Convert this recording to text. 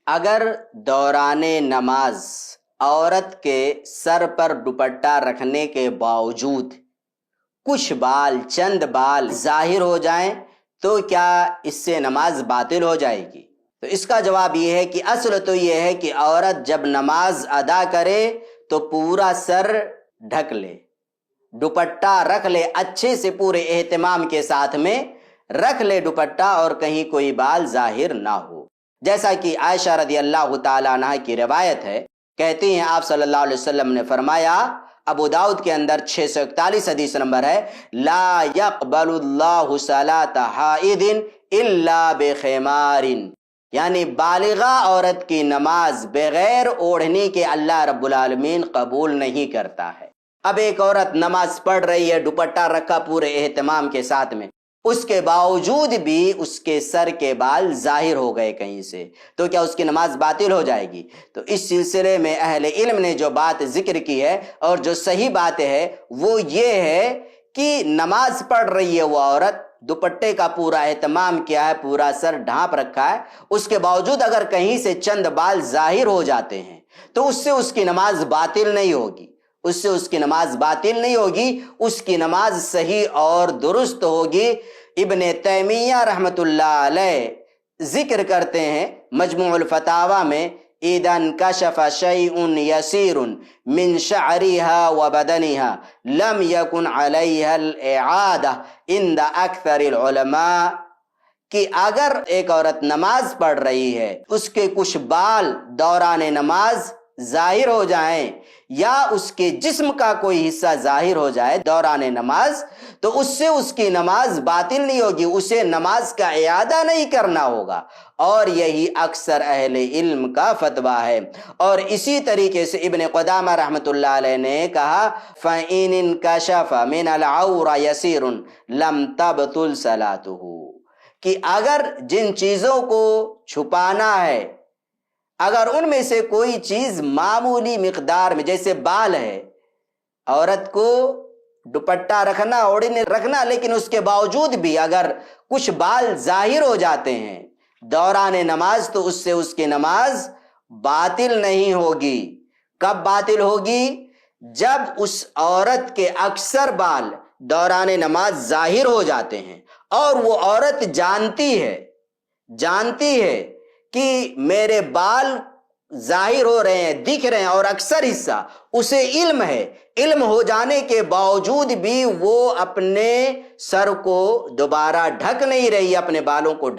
اگر دوران نماز عورت کے سر پر دوپٹہ رکھنے کے باوجود کچھ بال چند بال ظاہر ہو جائیں تو کیا اس سے نماز باطل ہو جائے گی؟ تو اس کا جواب یہ ہے کہ اصل تو یہ ہے کہ عورت جب نماز ادا کرے تو پورا سر ڈھک لے، دوپٹہ رکھ لے، اچھے سے پورے اہتمام کے ساتھ میں رکھ لے دوپٹہ، اور کہیں کوئی بال ظاہر نہ ہو۔ جیسا کہ عائشہ رضی اللہ تعالیٰ عنہ کی روایت ہے، کہتی ہیں آپ صلی اللہ علیہ وسلم نے فرمایا، ابو داؤد کے اندر 641 حدیث نمبر ہے، لا يقبل اللہ صلاۃ حائض الا بخمار، یعنی بالغہ عورت کی نماز بغیر اوڑھنی کے اللہ رب العالمین قبول نہیں کرتا ہے۔ اب ایک عورت نماز پڑھ رہی ہے، دوپٹہ رکھا پورے اہتمام کے ساتھ میں، اس کے باوجود بھی اس کے سر کے بال ظاہر ہو گئے کہیں سے، تو کیا اس کی نماز باطل ہو جائے گی؟ تو اس سلسلے میں اہل علم نے جو بات ذکر کی ہے اور جو صحیح بات ہے وہ یہ ہے کہ نماز پڑھ رہی ہے وہ عورت، دوپٹے کا پورا اہتمام کیا ہے، پورا سر ڈھانپ رکھا ہے، اس کے باوجود اگر کہیں سے چند بال ظاہر ہو جاتے ہیں تو اس سے اس کی نماز باطل نہیں ہوگی، اس سے اس کی نماز باطل نہیں ہوگی، اس کی نماز صحیح اور درست ہوگی۔ ابن تیمیہ رحمۃ اللہ علیہ ذکر کرتے ہیں مجموع الفتاوی میں، اذا انکشف شیء یسیر من شعرها وبدنها لم یکن علیها الاعادہ عند اکثر العلماء، کہ اگر ایک عورت نماز پڑھ رہی ہے، اس کے کچھ بال دوران نماز ظاہر ہو جائیں یا اس کے جسم کا کوئی حصہ ظاہر ہو جائے دوران نماز، تو اس سے اس کی نماز باطل نہیں ہوگی، اسے نماز کا اعادہ نہیں کرنا ہوگا، اور یہی اکثر اہل علم کا فتویٰ ہے۔ اور اسی طریقے سے ابن قدامہ رحمۃ اللہ علیہ نے کہا، فَإِنِ انْكَشَفَ مِنَ الْعَوْرَ يَسِيرٌ لَمْ تَبْطُلْ صَلَاتُهُ، کہ اگر جن چیزوں کو چھپانا ہے، اگر ان میں سے کوئی چیز معمولی مقدار میں، جیسے بال ہے، عورت کو دوپٹہ رکھنا، اوڑھنے رکھنا، لیکن اس کے باوجود بھی اگر کچھ بال ظاہر ہو جاتے ہیں دوران نماز تو اس سے اس کی نماز باطل نہیں ہوگی۔ کب باطل ہوگی؟ جب اس عورت کے اکثر بال دوران نماز ظاہر ہو جاتے ہیں اور وہ عورت جانتی ہے کہ میرے بال ظاہر ہو رہے ہیں، دکھ رہے ہیں، اور اکثر حصہ اسے علم ہے، علم ہو جانے کے باوجود بھی وہ اپنے سر کو دوبارہ ڈھک نہیں رہی، اپنے بالوں کو